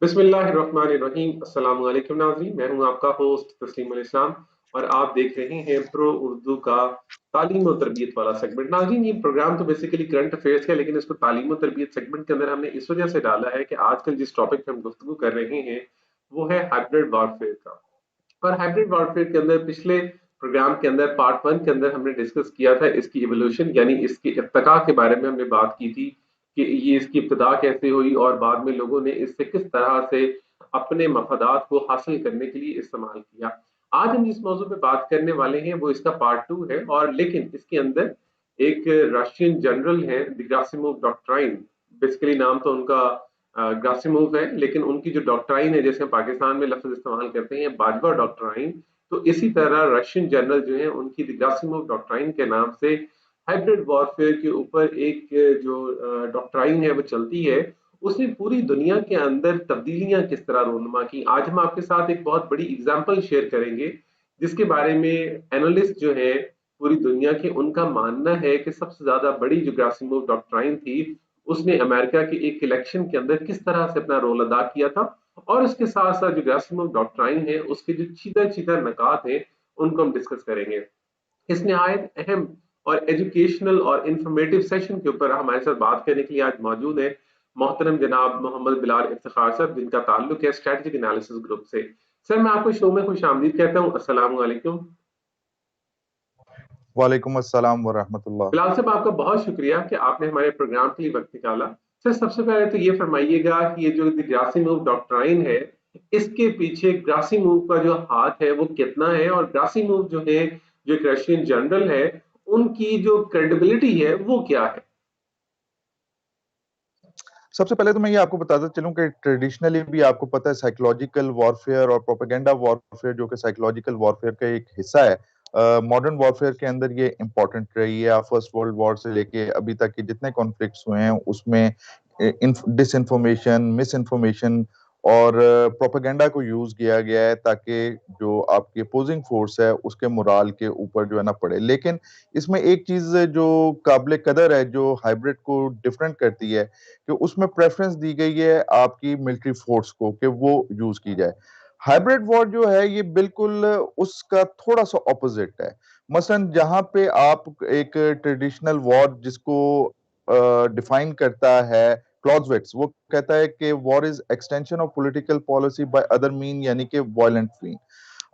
बिस्मिल्लाहिर्रहमानिर्रहीम। अस्सलाम वालेकुम नाज़रीन, मैं हूं आपका होस्ट तस्लीम अल इस्लाम और आप देख रहे हैं प्रो उर्दू का तालीम और तरबियत वाला सेगमेंट। नाज़रीन, ये प्रोग्राम तो बेसिकली करंट अफेयर्स का है, लेकिन इसको तालीम और तरबियत सेगमेंट के अंदर हमने इस वजह से डाला है कि आजकल जिस टॉपिक पे हम गुफ्तगू कर रहे हैं वो है हाइब्रिड वॉरफेयर का। और हाइब्रिड वॉरफेयर के अंदर पिछले प्रोग्राम के अंदर पार्ट वन के अंदर हमने डिस्कस किया था इसकी इवोल्यूशन, यानी इसकी इब्तिदा के बारे में हमने बात की थी कि ये इसकी इब्तिदा कैसे हुई और बाद में लोगों ने इससे किस तरह से अपने मफादात को हासिल करने के लिए इस्तेमाल किया। आज हम जिस मौजू पे बात करने वाले हैं वो इसका पार्ट टू है, और लेकिन इसके अंदर एक रशियन जनरल है ग्रासिमोव डॉक्ट्राइन। बेसिकली नाम तो उनका ग्रासिमोव है, लेकिन उनकी जो डॉक्ट्राइन है, जैसे हम पाकिस्तान में लफ्ज इस्तेमाल करते हैं बाजवा डॉक्ट्राइन, तो इसी तरह रशियन जनरल जो है उनकी ग्रासिमोव डॉक्ट्राइन के नाम से हाइब्रिड वॉरफेयर के ऊपर एक जो डॉक्ट्राइन है वो चलती है। उसने पूरी दुनिया के अंदर तब्दीलियां किस तरह रोनुमा की, आज हम आपके साथ एक बहुत बड़ी एग्जांपल शेयर करेंगे जिसके बारे में एनालिस्ट जो है पूरी दुनिया के, उनका मानना है कि सबसे ज्यादा बड़ी जो ग्रासिमोव डॉक्ट्राइन थी उसने अमेरिका के एक इलेक्शन के अंदर किस तरह से अपना रोल अदा किया था। और उसके साथ साथ जो ग्रासिमोव डॉक्ट्राइन है उसके जो चीदा चीदा नकात हैं उनको हम डिस्कस करेंगे। इस निहायत अहम और एजुकेशनल और इंफॉर्मेटिव सेशन के ऊपर हमारे साथ बात करने के लिए आज मौजूद है मोहतरम जनाब मोहम्मद बिलाल इफ्तिखार साहब, जिनका ताल्लुक है स्ट्रेटेजिक एनालिसिस ग्रुप से। सर, मैं आपको शो में खुश आमदीद कहता हूँ। अस्सलाम वालेकुम। वालेकुम अस्सलाम वरहमतुल्लाह। बिलाल साहब, आपका बहुत शुक्रिया कि आपने हमारे प्रोग्राम के लिए वक्त निकाला। सर, सबसे पहले तो ये फरमाइएगा कि ये जो ग्रासिमोव डॉक्ट्राइन है इसके पीछे ग्रासिमोव का जो हाथ है वो कितना है, और ग्रासिमोव जो है जो एक रशियन जनरल है उनकी जो क्रेडिबिलिटी है वो क्या है। सबसे पहले तो मैं ये आपको बताता चलूं कि ट्रेडिशनली भी आपको पता है साइकोलॉजिकल वॉरफेयर और प्रोपेगेंडा वॉरफेयर जो कि साइकोलॉजिकल वॉरफेयर का एक हिस्सा है, मॉडर्न वॉरफेयर के अंदर ये इंपॉर्टेंट रही है। आप फर्स्ट वर्ल्ड वॉर से लेके अभी तक के जितने कॉन्फ्लिक्ट्स हुए हैं उसमें डिसइंफॉर्मेशन, मिस इन्फॉर्मेशन और प्रोपेगेंडा को यूज किया गया है ताकि जो आपकी अपोजिंग फोर्स है उसके मोराल के ऊपर जो है ना पड़े। लेकिन इसमें एक चीज जो काबिल कदर है, जो हाइब्रिड को डिफरेंट करती है, कि उसमें प्रेफरेंस दी गई है आपकी मिलिट्री फोर्स को कि वो यूज की जाए। हाइब्रिड वॉर जो है ये बिल्कुल उसका थोड़ा सा ऑपोजिट है। मसलन जहां पे आप एक ट्रेडिशनल वॉर जिसको डिफाइन करता है क्लॉजविट्स, वो कहता है कि war is extension of political policy by other mean, यानी कि वायलेंट मीन।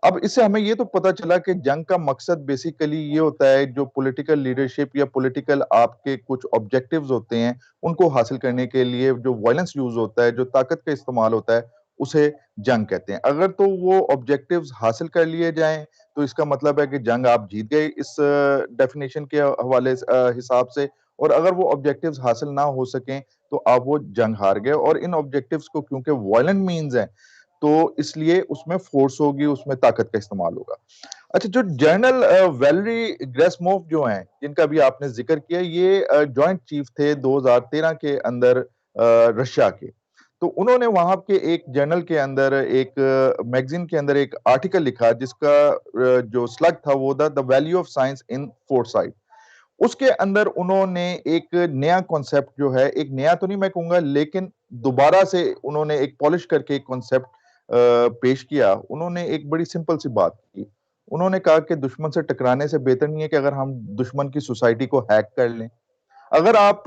अब इससे हमें ये तो पता चला कि जंग का मकसद बेसिकली ये होता है, जो पॉलिटिकल लीडरशिप या पॉलिटिकल आपके कुछ ऑब्जेक्टिव्स होते हैं उनको हासिल करने के लिए जो वायलेंस यूज होता है, जो ताकत का इस्तेमाल होता है, उसे जंग कहते हैं। अगर तो वो ऑब्जेक्टिव्स हासिल कर लिए जाएं तो इसका मतलब है कि जंग आप जीत गए इस डेफिनेशन के हवाले हिसाब से। और अगर वो ऑब्जेक्टिव्स हासिल ना हो सकें तो आप वो जंग हार गए। और इन ऑब्जेक्टिव्स को क्योंकि वायलेंट मीन्स है तो इसलिए उसमें फोर्स होगी, उसमें ताकत का इस्तेमाल होगा। अच्छा, जो जनरल वैलेरी ग्रेसमोव जो हैं, जिनका भी आपने जिक्र किया, ये जॉइंट चीफ थे 2013 के अंदर रशिया के। तो उन्होंने वहां के एक जर्नल के अंदर, एक मैगजीन के अंदर एक आर्टिकल लिखा जिसका जो स्लग था वो था the value of science in foresight. उसके अंदर उन्होंने एक नया कॉन्सेप्ट जो है, एक नया तो नहीं मैं कहूंगा, लेकिन दोबारा से उन्होंने एक पॉलिश करके एक कॉन्सेप्ट पेश किया। उन्होंने एक बड़ी सिंपल सी बात की। उन्होंने कहा कि दुश्मन से टकराने से बेहतर नहीं है कि अगर हम दुश्मन की सोसाइटी को हैक कर लें। अगर आप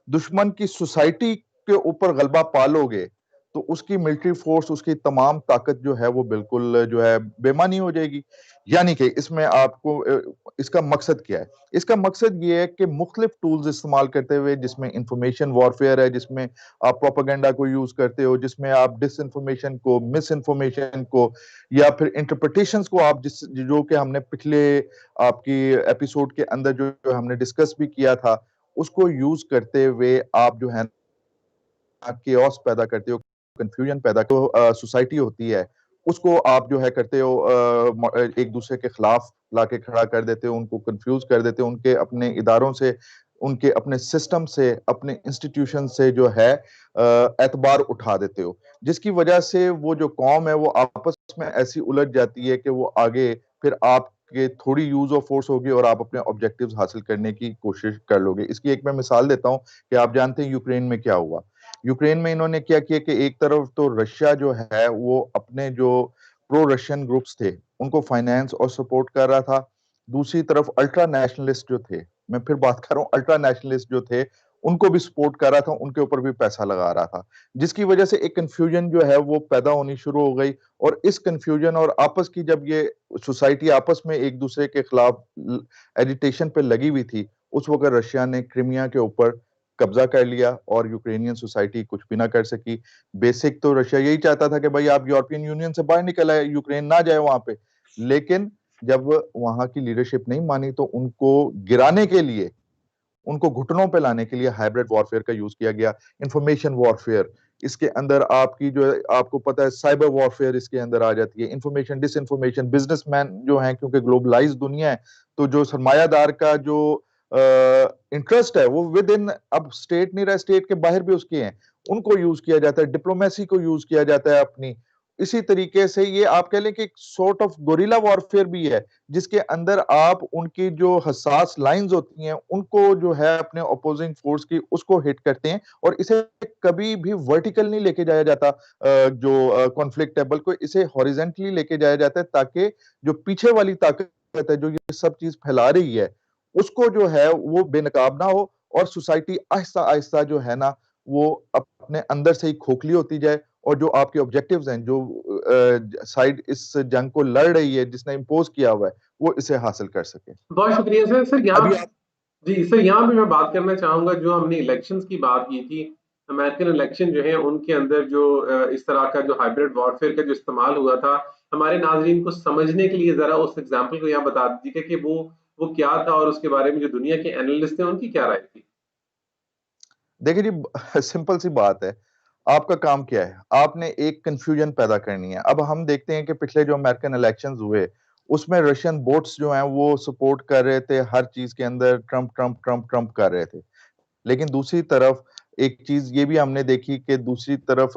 दुश्मन की सोसाइटी के ऊपर गलबा पालोगे तो उसकी मिलिट्री फोर्स, उसकी तमाम ताकत जो है वो बिल्कुल जो है बेमानी हो जाएगी। यानी कि इसमें आपको इसका मकसद क्या है? इसका मकसद ये है कि मुख्तलिफ टूल्स इस्तेमाल करते हुए, जिसमें इंफॉर्मेशन वॉरफेयर है, जिसमें आप प्रोपेगेंडा को यूज करते हो, जिसमें आप डिसइंफॉर्मेशन को, मिस इन्फॉर्मेशन को या फिर इंटरप्रिटेशंस को आप जो कि हमने पिछले आपकी एपिसोड के अंदर जो हमने डिस्कस भी किया था, उसको यूज करते हुए आप जो है केओस पैदा करते हो, कंफ्यूजन पैदा तो सोसाइटी होती है उसको आप जो है करते हो, एक दूसरे के खिलाफ लाके खड़ा कर देते हो, उनको कंफ्यूज कर देते हो, उनके अपने इदारों से, उनके अपने सिस्टम से, अपने इंस्टीट्यूशन से जो है एतबार उठा देते हो, जिसकी वजह से वो जो कौम है वो आपस में ऐसी उलझ जाती है कि वो आगे फिर आपके थोड़ी यूज ऑफ फोर्स होगी और आप अपने ऑब्जेक्टिव्स हासिल करने की कोशिश कर लोगे। इसकी एक मैं मिसाल देता हूं कि आप जानते हैं यूक्रेन में क्या हुआ। यूक्रेन में इन्होंने क्या किया कि एक तरफ तो रशिया जो है वो अपने जो प्रो रशियन ग्रुप्स थे उनको फाइनेंस और सपोर्ट कर रहा था, दूसरी तरफ अल्ट्रा नेशनलिस्ट जो थे, मैं फिर बात कर रहा हूँ, अल्ट्रा नेशनलिस्ट जो थे उनको भी सपोर्ट कर रहा था, उनके ऊपर भी पैसा लगा रहा था, जिसकी वजह से एक कंफ्यूजन जो है वो पैदा होनी शुरू हो गई। और इस कंफ्यूजन और आपस की जब ये सोसाइटी आपस में एक दूसरे के खिलाफ एजिटेशन पे लगी हुई थी, उस वक्त रशिया ने क्रिमिया के ऊपर कब्जा कर लिया और यूक्रेनियन सोसाइटी कुछ भी ना कर सकी। बेसिक तो रशिया यही चाहता था कि भाई आप यूरोपियन यूनियन से बाहर निकल आए, यूक्रेन ना जाए वहां पे। लेकिन जब वहां की लीडरशिप नहीं मानी तो उनको गिराने के लिए, उनको घुटनों पे लाने के लिए हाइब्रिड वॉरफेयर का यूज किया गया। इंफॉर्मेशन वॉरफेयर, इसके अंदर आपकी जो है, आपको पता है साइबर वॉरफेयर इसके अंदर आ जाती है, इंफॉर्मेशन डिसइंफॉर्मेशन, बिजनेसमैन जो हैं क्योंकि ग्लोबलाइज दुनिया है, तो जो सरमायादार का जो इंटरेस्ट है वो विद इन, अब स्टेट नहीं रहा, स्टेट के बाहर भी उसके हैं, उनको यूज किया जाता है, डिप्लोमेसी को यूज किया जाता है अपनी। इसी तरीके से ये आप कह लें कि एक सॉर्ट ऑफ गोरिल्ला वॉरफेयर भी है, जिसके अंदर आप उनकी जो हसास लाइंस होती हैं उनको जो है अपने अपोजिंग फोर्स की उसको हिट करते हैं, और इसे कभी भी वर्टिकल नहीं लेके जाया जाता जो कॉन्फ्लिक्ट है, बल्कि इसे हॉरिजेंटली लेके जाया जाता है, ताकि जो पीछे वाली ताकत है जो ये सब चीज फैला रही है उसको जो है वो बेनकाब ना हो, और सोसाइटी आहिस्ता आहिस्ता जो है ना वो अपने अंदर से ही खोखली होती जाए, और जो आपके ऑब्जेक्टिव्स हैं, जो साइड इस जंग को लड़ रही है, जिसने इम्पोज किया हुआ है, वो इसे हासिल कर सके। बहुत शुक्रिया सर। सर यहाँ, अभी आप जी सर, यहाँ पे मैं बात करना चाहूंगा, जो हमने इलेक्शंस की बात की थी, अमेरिकन इलेक्शन जो है उनके अंदर जो इस तरह का जो हाइब्रिड वॉरफेयर का जो इस्तेमाल हुआ था, हमारे नाजरीन को समझने के लिए जरा उस एग्जाम्पल को यहाँ बता दीजिए कि वो क्या था और उसके बारे में जो दुनिया के एनालिस्ट थे उनकी क्या राय थी। देखिए जी, सिंपल सी बात है, आपका काम क्या है, आपने एक कंफ्यूजन पैदा करनी है। अब हम देखते हैं कि पिछले जो अमेरिकन इलेक्शंस हुए उसमें रशियन बोट्स जो हैं वो सपोर्ट कर रहे थे हर चीज के अंदर, ट्रंप ट्रंप ट्रंप ट्रंप कर रहे थे। लेकिन दूसरी तरफ एक चीज ये भी हमने देखी कि दूसरी तरफ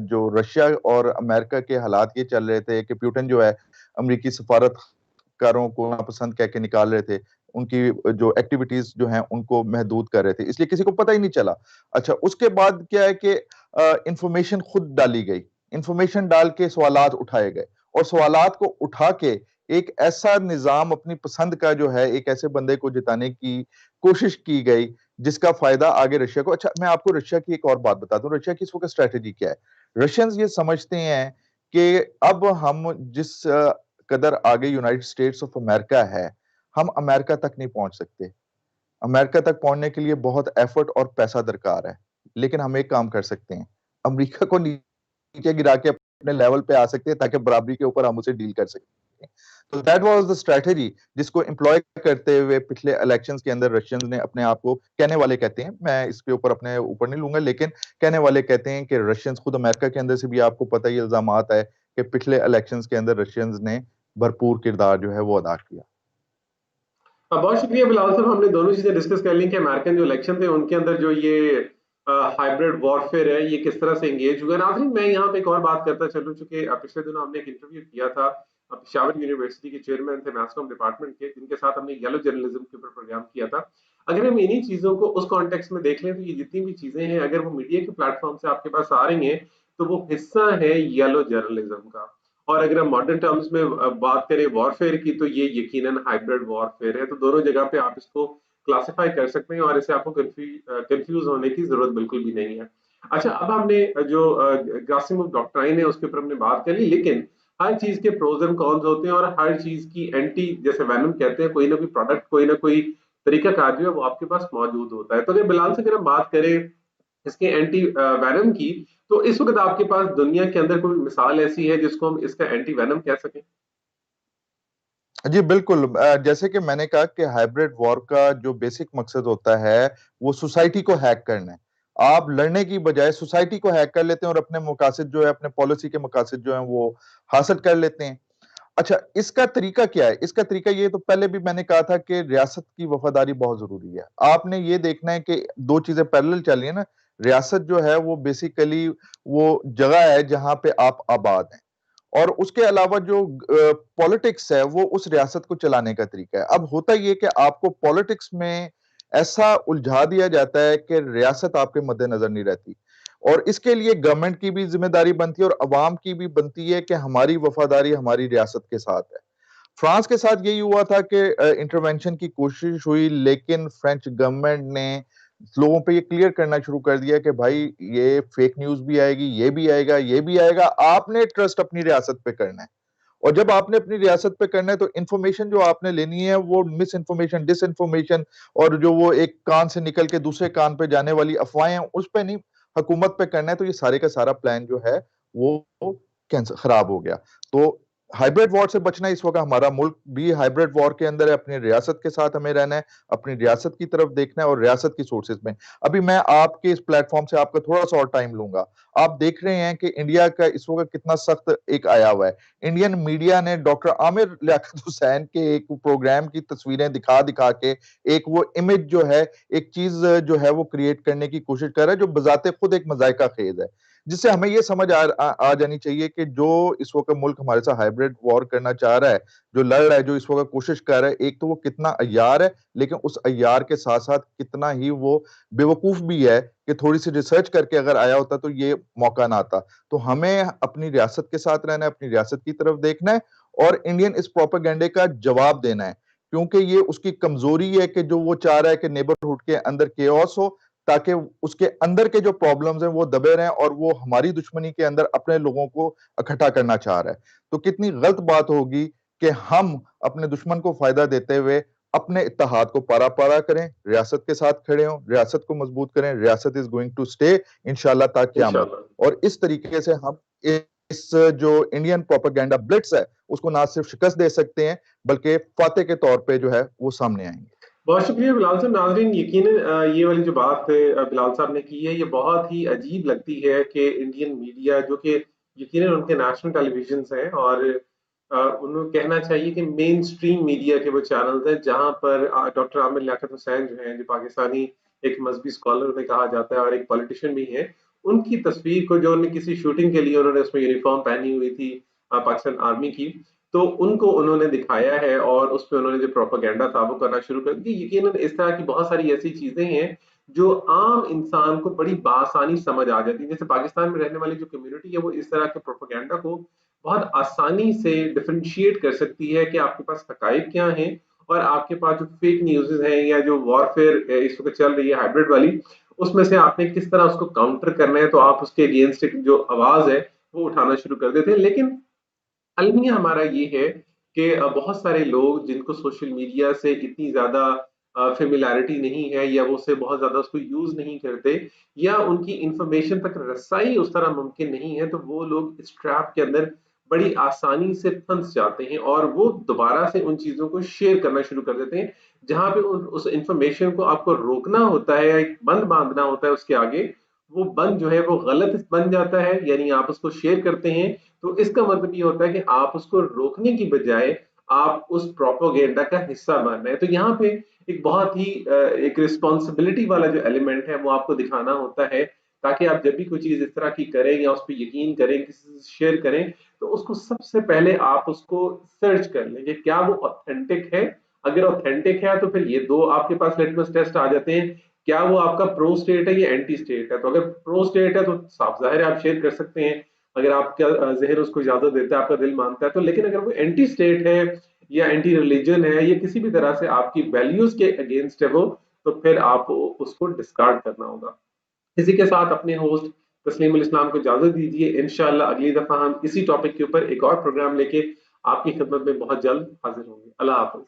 जो रशिया और अमेरिका के हालात ये चल रहे थे कि पुतिन जो है अमेरिकी सफारतकारों को नापसंद कह के निकाल रहे थे, उनकी जो एक्टिविटीज जो हैं उनको महदूद कर रहे थे, इसलिए किसी को पता ही नहीं चला। अच्छा, उसके बाद क्या है कि इंफॉर्मेशन खुद डाली गई, इंफॉर्मेशन डाल के सवालात उठाए गए, और सवालात को उठा के एक ऐसा निजाम अपनी पसंद का जो है एक ऐसे बंदे को जिताने की कोशिश की गई जिसका फायदा आगे रशिया को। अच्छा, मैं आपको रशिया की एक और बात बता दूं, रशिया की इस वक्त स्ट्रेटेजी क्या है। रशियंस ये समझते हैं कि अब हम जिस कदर आगे यूनाइटेड स्टेट्स ऑफ अमेरिका है, हम अमेरिका तक नहीं पहुंच सकते। अमेरिका तक पहुंचने के लिए बहुत एफर्ट और पैसा दरकार है, लेकिन हम एक काम कर सकते हैं, अमेरिका को नीचे गिरा के अपने लेवल पे आ सकते हैं ताकि बराबरी के ऊपर हम उसे डील कर सकें। तो दैट वाज द स्ट्रेटजी जिसको एम्प्लॉय करते हुए पिछले इलेक्शंस के अंदर रशियंस ने अपने आप को, कहने वाले कहते हैं, मैं इसके ऊपर अपने ऊपर नहीं लूंगा, लेकिन कहने वाले कहते हैं कि रशियंस, खुद अमेरिका के अंदर से भी आपको पता ही इल्जामात है कि पिछले इलेक्शंस के अंदर रशियंस ने भरपूर किरदार जो है वो अदा किया। बहुत शुक्रिया बिलाल साहब, हमने दोनों चीजें डिस्कस कर ली कि अमेरिकन जो इलेक्शन थे उनके अंदर जो ये हाइब्रिड वॉरफेयर है ये किस तरह से एंगेज हुआ। नाज़रीन, मैं यहाँ पे एक और बात करता चलूं, चूंकि पिछले दिनों हमने एक इंटरव्यू किया था, पेशावर यूनिवर्सिटी के चेयरमैन थे मैस कॉम डिपार्टमेंट के, जिनके साथ हमने येलो जर्नलिज्म के ऊपर प्रोग्राम किया था। अगर हम इन्हीं चीजों को उस कॉन्टेक्स्ट में देख लें तो ये जितनी भी चीजें हैं अगर वो मीडिया के प्लेटफॉर्म से आपके पास आ रही हैं तो वो हिस्सा है येलो जर्नलिज्म का। और अगर हम मॉडर्न टर्म्स में बात करें वॉरफेयर की तो ये यकीनन हाइब्रिड वॉरफेयर है। तो दोनों जगह पे आप इसको क्लासिफाई कर सकते हैं और इसे आपको कंफ्यूज होने की जरूरत बिल्कुल भी नहीं है। अच्छा, अब हमने जो ग्रासिमोव डॉक्ट्राइन है उसके ऊपर हमने बात कर ली, लेकिन हर चीज के प्रोज एंड कॉन्स होते हैं और हर चीज की एंटी, जैसे वैनम कहते हैं, कोई ना कोई प्रोडक्ट, कोई ना कोई तरीका कार जो है वो आपके पास मौजूद होता है। तो अगर बिलाल से अगर हम बात करें इसके एंटी वैनम की, तो इस वक्त आपके पास दुनिया के अंदर कोई मिसाल ऐसी है जिसको हम इसका एंटी वैनम कह सकें? जी बिल्कुल, जैसे कि मैंने कहा कि हाइब्रिड वॉर का जो बेसिक मकसद होता है वो सोसाइटी को हैक करना है। आप लड़ने की बजाय सोसाइटी को हैक कर लेते हैं और अपने मकासद जो है, अपने पॉलिसी के मकासद जो है वो हासिल कर लेते हैं। अच्छा, इसका तरीका क्या है? इसका तरीका ये, तो पहले भी मैंने कहा था कि रियासत की वफादारी बहुत जरूरी है। आपने ये देखना है कि दो चीजें पैरेलल चल रही है ना। रियासत जो है वो बेसिकली वो जगह है जहां पे आप आबाद हैं, और उसके अलावा जो पॉलिटिक्स है वो उस रियासत को चलाने का तरीका है। अब होता ये कि आपको पॉलिटिक्स में ऐसा उलझा दिया जाता है कि रियासत आपके मद्देनजर नहीं रहती। और इसके लिए गवर्नमेंट की भी जिम्मेदारी बनती है और अवाम की भी बनती है कि हमारी वफादारी हमारी रियासत के साथ है। फ्रांस के साथ यही हुआ था कि इंटरवेंशन की कोशिश हुई, लेकिन फ्रेंच गवर्नमेंट ने लोगों पे ये क्लियर करना शुरू कर दिया कि भाई ये फेक न्यूज भी आएगी, ये भी आएगा, ये भी आएगा, आपने ट्रस्ट अपनी रियासत पे करना है। और जब आपने अपनी रियासत पे करना है तो इंफॉर्मेशन जो आपने लेनी है वो मिस इन्फॉर्मेशन, डिस इन्फॉर्मेशन और जो वो एक कान से निकल के दूसरे कान पे जाने वाली अफवाहें हैं उस पे नहीं, हुकूमत पे करना है। तो ये सारे का सारा प्लान जो है वो कैंसर खराब हो गया। तो हाइब्रिड वॉर से बचना, इस वक्त हमारा मुल्क भी हाइब्रिड वॉर के अंदर है। अपनी रियासत के साथ हमें रहना है, अपनी रियासत की तरफ देखना है और रियासत की सोर्सेज में। अभी मैं आपके इस प्लेटफॉर्म से आपका थोड़ा सा और टाइम लूंगा। आप देख रहे हैं कि इंडिया का इस वक्त कितना सख्त एक आया हुआ है। इंडियन मीडिया ने डॉक्टर आमिर लियाकत हुसैन के एक प्रोग्राम की तस्वीरें दिखा दिखा के एक वो इमेज जो है, एक चीज जो है वो क्रिएट करने की कोशिश कर रहा है जो बजाते खुद एक मजाइका खेज है, जिससे हमें ये समझ आ जानी चाहिए कि जो इस वक्त मुल्क हमारे साथ हाइब्रिड वॉर करना चाह रहा है, जो लड़ रहा है, जो इस वक्त कोशिश कर रहा है, एक तो वो कितना अय्यार है, लेकिन उस अय्यार के साथ साथ कितना ही वो बेवकूफ भी है कि थोड़ी सी रिसर्च करके अगर आया होता तो ये मौका ना आता। तो हमें अपनी रियासत के साथ रहना है, अपनी रियासत की तरफ देखना है और इंडियन इस प्रोपेगेंडे का जवाब देना है, क्योंकि ये उसकी कमजोरी है कि जो वो चाह रहा है कि नेबरहुड के अंदर केओस हो, ताकि उसके अंदर के जो प्रॉब्लम्स हैं वो दबे रहें और वो हमारी दुश्मनी के अंदर अपने लोगों को इकट्ठा करना चाह रहा है। तो कितनी गलत बात होगी कि हम अपने दुश्मन को फायदा देते हुए अपने इत्तेहाद को पारा पारा करें, रियासत के साथ खड़े हों, रियासत को मजबूत करें। रियासत इज गोइंग टू स्टे इंशाल्लाह ता क़यामत। इंशाल्लाह। और इस तरीके से हम इस जो इंडियन प्रोपेगेंडा ब्लिट्स है उसको ना सिर्फ शिकस्त दे सकते हैं बल्कि फाते के तौर पे जो है वो सामने आएंगे। बहुत शुक्रिया बिलाल साहब। नाज़रीन, यकीनन ये वाली जो बात बिलाल साहब ने की है, ये बहुत ही अजीब लगती है कि इंडियन मीडिया, जो कि यकीनन उनके नेशनल टेलीविजन हैं, और उन्हें कहना चाहिए कि मेन स्ट्रीम मीडिया के वो चैनल्स हैं, जहां पर डॉक्टर आमिर लियाकत हुसैन जो हैं, जो पाकिस्तानी एक मजहबी स्कॉलर उन्हें कहा जाता है और एक पॉलिटिशियन भी हैं, उनकी तस्वीर को, जो उन्हें किसी शूटिंग के लिए उन्होंने उसमें यूनिफॉर्म पहनी हुई थी पाकिस्तान आर्मी की, तो उनको उन्होंने दिखाया है और उसमें उन्होंने जो प्रोपेगेंडा था वो करना शुरू कर दिया। यकीनन इस तरह की बहुत सारी ऐसी चीजें हैं जो आम इंसान को बड़ी बासानी समझ आ जाती है। जैसे पाकिस्तान में रहने वाली जो कम्युनिटी है वो इस तरह के प्रोपेगेंडा को बहुत आसानी से डिफरेंशिएट कर सकती है कि आपके पास हकाइक क्या हैं और आपके पास जो फेक न्यूज़ हैं या जो वॉरफेयर इस वक्त चल रही है हाइब्रिड वाली, उसमें से आपने किस तरह उसको काउंटर करना है, तो आप उसके अगेंस्ट जो आवाज है वो उठाना शुरू कर देते हैं। लेकिन अलमिया हमारा ये है कि बहुत सारे लोग जिनको सोशल मीडिया से इतनी ज्यादा फेमिलैरिटी नहीं है, या वो उसे बहुत ज्यादा उसको यूज नहीं करते, या उनकी इंफॉर्मेशन तक रसाई उस तरह मुमकिन नहीं है, तो वो लोग इस ट्रैप के अंदर बड़ी आसानी से फंस जाते हैं और वो दोबारा से उन चीजों को शेयर करना शुरू कर देते हैं, जहां पे उस इंफॉर्मेशन को आपको रोकना होता है या एक बंद बांधना होता है उसके आगे, वो बंद जो है वो गलत बन जाता है, यानी आप उसको शेयर करते हैं, तो इसका मतलब ये होता है कि आप उसको रोकने की बजाय आप उस प्रोपोगेंडा का हिस्सा बन रहे हैं। तो यहाँ पे एक बहुत ही एक रिस्पॉन्सिबिलिटी वाला जो एलिमेंट है वो आपको दिखाना होता है, ताकि आप जब भी कोई चीज इस तरह की करें या उस पर यकीन करें, किसी से शेयर करें, तो उसको सबसे पहले आप उसको सर्च कर लें कि क्या वो ऑथेंटिक है। अगर ऑथेंटिक है तो फिर ये दो आपके पास लिटमस टेस्ट आ जाते हैं, क्या वो आपका प्रो स्टेट है या एंटी स्टेट है। तो अगर प्रो स्टेट है तो साफ जाहिर है आप शेयर कर सकते हैं, अगर आपका जहर उसको इजाजत देता है, आपका दिल मानता है तो। लेकिन अगर वो एंटी स्टेट है या एंटी रिलीजन है या किसी भी तरह से आपकी वैल्यूज के अगेंस्ट है वो, तो फिर आपको उसको डिस्कार्ड करना होगा। इसी के साथ अपने होस्ट तस्लीमुल इस्लाम को इजाजत दीजिए। इंशाल्लाह अगली दफा हम इसी टॉपिक के ऊपर एक और प्रोग्राम लेके आपकी खिदमत में बहुत जल्द हाजिर होंगे। अल्लाह हाफिज।